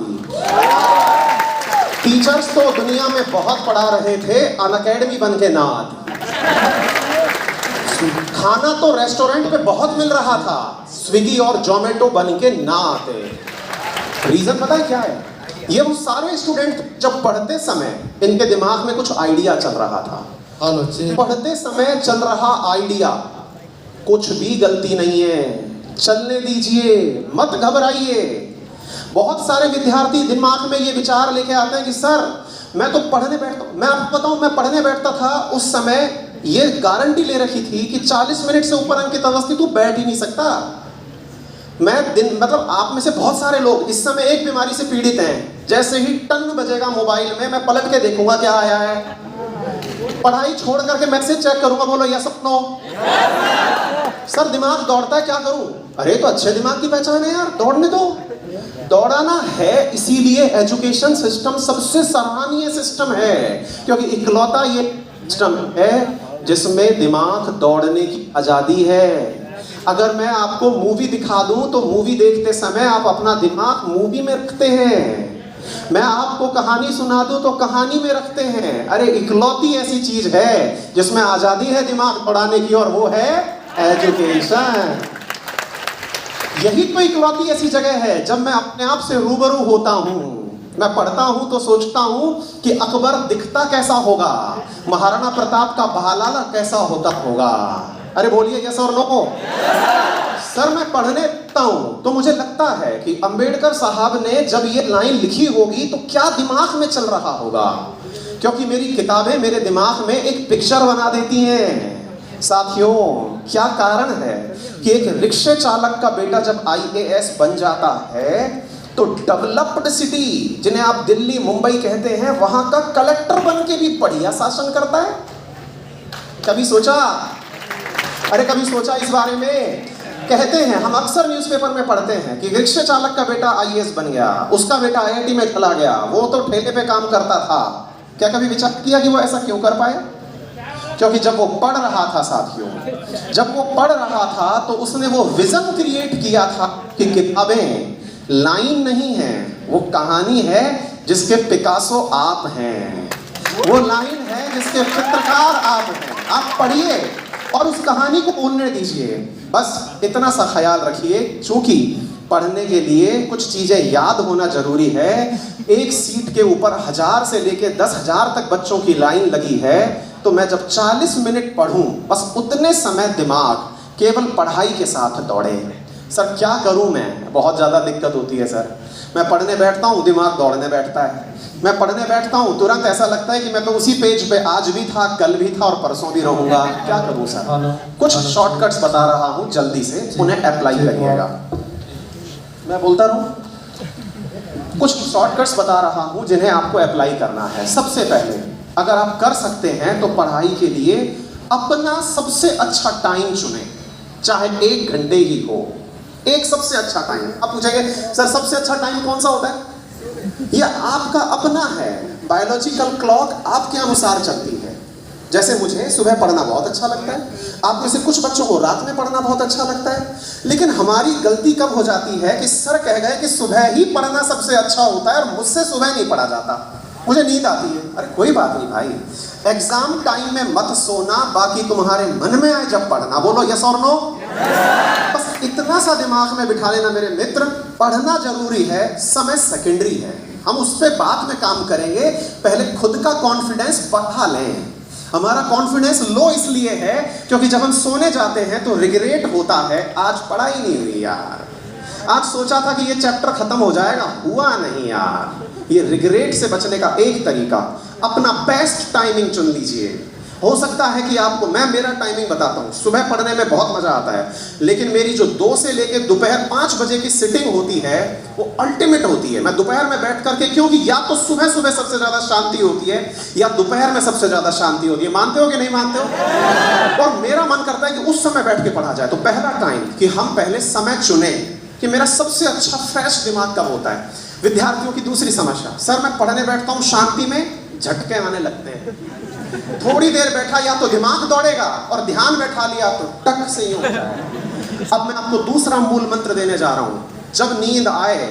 आती। टीचर्स तो दुनिया में बहुत पढ़ा रहे थे, अनअकैडमी बन के ना आती। खाना तो रेस्टोरेंट पे बहुत मिल रहा था, स्विगी और जोमेटो बन के ना आते। रीजन पता है क्या है? ये वो सारे स्टूडेंट जब पढ़ते समय इनके दिमाग में कुछ आइडिया चल रहा था। पढ़ते समय चल रहा आइडिया, कुछ भी गलती नहीं है, चलने दीजिए, मत घबराइए। बहुत सारे विद्यार्थी दिमाग में ये विचार लेके आते हैं कि सर मैं तो पढ़ने बैठता, मैं आपको बताऊं, मैं पढ़ने बैठता था उस समय ये गारंटी ले रखी थी कि 40 मिनट से ऊपर अंकित अवस्थी तू बैठ ही नहीं सकता। मैं दिन मतलब आप में से बहुत सारे लोग इस समय एक बीमारी से पीड़ित हैं, जैसे ही टन बजेगा मोबाइल में मैं पलट के देखूंगा क्या आया है, पढ़ाई छोड़ करके मैसेज चेक करूंगा, बोलो यस नो। सर दिमाग दौड़ता है, क्या करूं? अरे तो अच्छे दिमाग की पहचान है यार, दौड़ने दो। दौड़ाना है, इसीलिए एजुकेशन सिस्टम सबसे सराहनीय सिस्टम है, क्योंकि इकलौता ये सिस्टम है जिसमें दिमाग दौड़ने की आजादी है। अगर मैं आपको मूवी दिखा दूं तो मूवी देखते समय आप अपना दिमाग मूवी में रखते हैं, मैं आपको कहानी सुना दूं तो कहानी में रखते हैं। अरे इकलौती ऐसी चीज है जिसमें आजादी है दिमाग दौड़ाने की, और वो है एजुकेशन। यही तो इकलौती ऐसी जगह है जब मैं अपने आप से रूबरू होता हूं। मैं पढ़ता हूं तो सोचता हूं कि अकबर दिखता कैसा होगा, महाराणा प्रताप का भालाला कैसा होता होगा। अरे बोलिए यस और नो। सर मैं पढ़ने लगता हूं तो मुझे लगता है कि अंबेडकर साहब ने जब ये लाइन लिखी होगी तो क्या दिमाग में चल रहा होगा, क्योंकि मेरी किताबें मेरे दिमाग में एक पिक्चर बना देती हैं। साथियों क्या कारण है कि एक रिक्शे चालक का बेटा जब IAS बन जाता है तो डेवलप्ड सिटी, जिन्हें आप दिल्ली मुंबई कहते हैं, वहां का कलेक्टर बन के भी बढ़िया शासन करता है। कभी सोचा? अरे कभी सोचा इस बारे में? कहते हैं, हम अक्सर न्यूज़पेपर में पढ़ते हैं कि रिक्शे चालक का बेटा IAS बन गया, उसका बेटा IIT में चला गया, वो तो ठेले पे काम करता था। क्या कभी विचार किया कि वो ऐसा क्यों कर पाया? क्योंकि जब वो पढ़ रहा था साथियों, जब वो पढ़ रहा था तो उसने वो विजन क्रिएट किया था कि किताबें लाइन नहीं है, वो कहानी है जिसके पिकासो आप हैं, वो लाइन है जिसके चित्रकार आप हैं। आप पढ़िए और उस कहानी को बोलने दीजिए। बस इतना सा ख्याल रखिए, चूंकि पढ़ने के लिए कुछ चीजें याद होना जरूरी है। एक सीट के ऊपर 1000 से लेके 10,000 तक बच्चों की लाइन लगी है, तो मैं जब 40 मिनट पढ़ूं बस उतने समय दिमाग केवल पढ़ाई के साथ दौड़े। सर क्या करूं मैं? बहुत ज़्यादा दिक्कत होती है सर। मैं पढ़ने बैठता हूं, दिमाग दौड़ने बैठता है। मैं पढ़ने बैठता हूं, तुरंत ऐसा लगता है कि मैं तो उसी पेज पे आज भी था, कल भी था और परसों भी रहूंगा। क्या करूं सर? कुछ शॉर्टकट्स बता रहा हूं, जल्दी से उन्हें अप्लाई करिएगा। मैं बोलता रहूं? कुछ शॉर्टकट्स बता रहा हूं जिन्हें आपको अप्लाई करना है। सबसे पहले अगर आप कर सकते हैं तो पढ़ाई के लिए अपना सबसे अच्छा टाइम चुनें, चाहे 1 घंटे ही हो। एक सबसे अच्छा टाइम। आप पूछेंगे सर सबसे अच्छा टाइम कौन सा होता है? यह आपका अपना है। बायोलॉजिकल क्लॉक आपके अनुसार चलती है। जैसे मुझे सुबह पढ़ना बहुत अच्छा लगता है, आप में से कुछ बच्चों को रात में पढ़ना बहुत अच्छा लगता है। लेकिन हमारी गलती कब हो जाती है कि सर कह गए कि सुबह ही पढ़ना सबसे अच्छा होता है और मुझसे सुबह नहीं पढ़ा जाता, मुझे नींद आती है। अरे कोई बात नहीं भाई, एग्जाम टाइम में मत सोना, बाकी तुम्हारे मन में आए जब पढ़ना। बोलो यस और नो। बस इतना सा दिमाग में बिठा लेना मेरे मित्र, पढ़ना जरूरी है, समय सेकेंडरी है। हम उस पर बाद में काम करेंगे, पहले खुद का कॉन्फिडेंस बढ़ा लें। हमारा कॉन्फिडेंस लो इसलिए है क्योंकि जब हम सोने जाते हैं तो रिग्रेट होता है, आज पढ़ाई नहीं हुई यार, आज सोचा था कि ये चैप्टर खत्म हो जाएगा, हुआ नहीं यार। ये रिग्रेट से बचने का एक तरीका, अपना बेस्ट टाइमिंग चुन लीजिए। हो सकता है कि आपको, मैं मेरा टाइमिंग बताता हूँ। सुबह पढ़ने में बहुत मजा आता है, लेकिन मेरी जो 2 से लेकर दोपहर 5 बजे की सिटिंग होती है वो अल्टीमेट होती है। मैं दोपहर में बैठ करके, क्योंकि या तो सुबह सुबह सबसे ज्यादा शांति होती है या दोपहर में सबसे ज्यादा शांति होती है। मानते हो कि नहीं मानते हो? और मेरा मन करता है कि उस समय बैठ के पढ़ा जाए। तो पहला टाइम कि हम पहले समय चुने कि मेरा सबसे अच्छा फ्रेश दिमाग कब होता है। विद्यार्थियों की दूसरी समस्या, सर मैं पढ़ने बैठता हूँ, शांति में झटके आने लगते हैं। थोड़ी देर बैठा या तो दिमाग दौड़ेगा और ध्यान बैठा लिया तो टक से ही हो जाएगा। अब मैं आपको दूसरा मूल मंत्र देने जा रहा हूं। जब नींद आए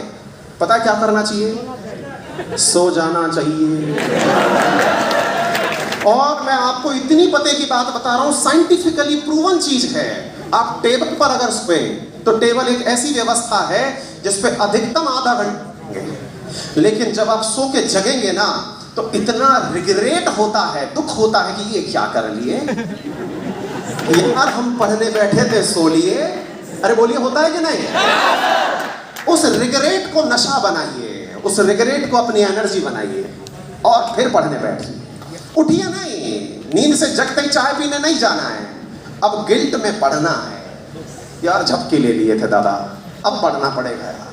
पता है क्या करना चाहिए? सो जाना चाहिए। और मैं आपको इतनी पते की बात बता रहा हूं, साइंटिफिकली प्रूवन चीज है। आप टेबल पर अगर सोए तो टेबल एक ऐसी व्यवस्था है जिसपे अधिकतम आधा घंटा, लेकिन जब आप सो के जगेंगे ना तो इतना रिग्रेट होता है, दुख होता है कि ये क्या कर लिए यार, हम पढ़ने बैठे थे सो लिए। अरे बोलिए, होता है कि नहीं? उस रिग्रेट को नशा बनाइए, उस रिग्रेट को अपनी एनर्जी बनाइए और फिर पढ़ने बैठिए। उठिए नहीं, नींद से जगते ही चाय पीने नहीं जाना है। अब गिल्ट में पढ़ना है। यार झपके ले लिए थे दादा, अब पढ़ना पड़ेगा यार।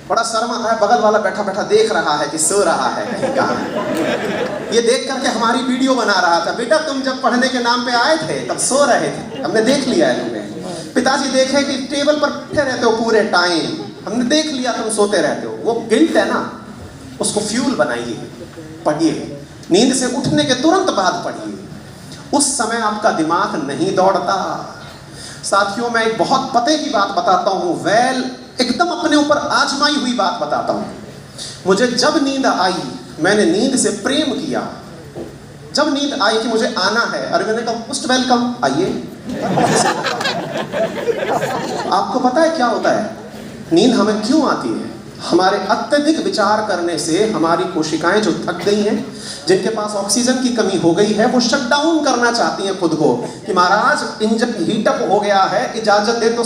बड़ा शर्म आता है, बगल वाला बैठा बैठा देख रहा है कि सो रहा है कहीं कहाँ। ये देख करके हमारी वीडियो बना रहा था, बेटा तुम जब पढ़ने के नाम पे आए थे तब सो रहे थे, हमने देख लिया है तुम्हें। पिताजी देखे कि टेबल पर बैठे रहते हो पूरे टाइम, हमने देख लिया तुम सोते रहते हो। वो गिल्ट है ना, उसको फ्यूल बनाइए, पढ़िए। नींद से उठने के तुरंत बाद पढ़िए, उस समय आपका दिमाग नहीं दौड़ता। साथियों, मैं एक बहुत पते की बात बताता हूं, एकदम अपने ऊपर आजमाई हुई बात बताता हूं। मुझे जब नींद आई, मैंने नींद से प्रेम किया। जब नींद आई कि मुझे आना है, अरे मैंने कहा मोस्ट वेलकम, आइए। आपको पता है क्या होता है? नींद हमें क्यों आती है? हमारे अत्यधिक विचार करने से हमारी कोशिकाएं जो थक गई हैं, जिनके पास ऑक्सीजन की कमी हो गई है, वो शट डाउन करना चाहती हैं खुद को कि महाराज इंजन हीटअप हो गया है, इजाजत दे तो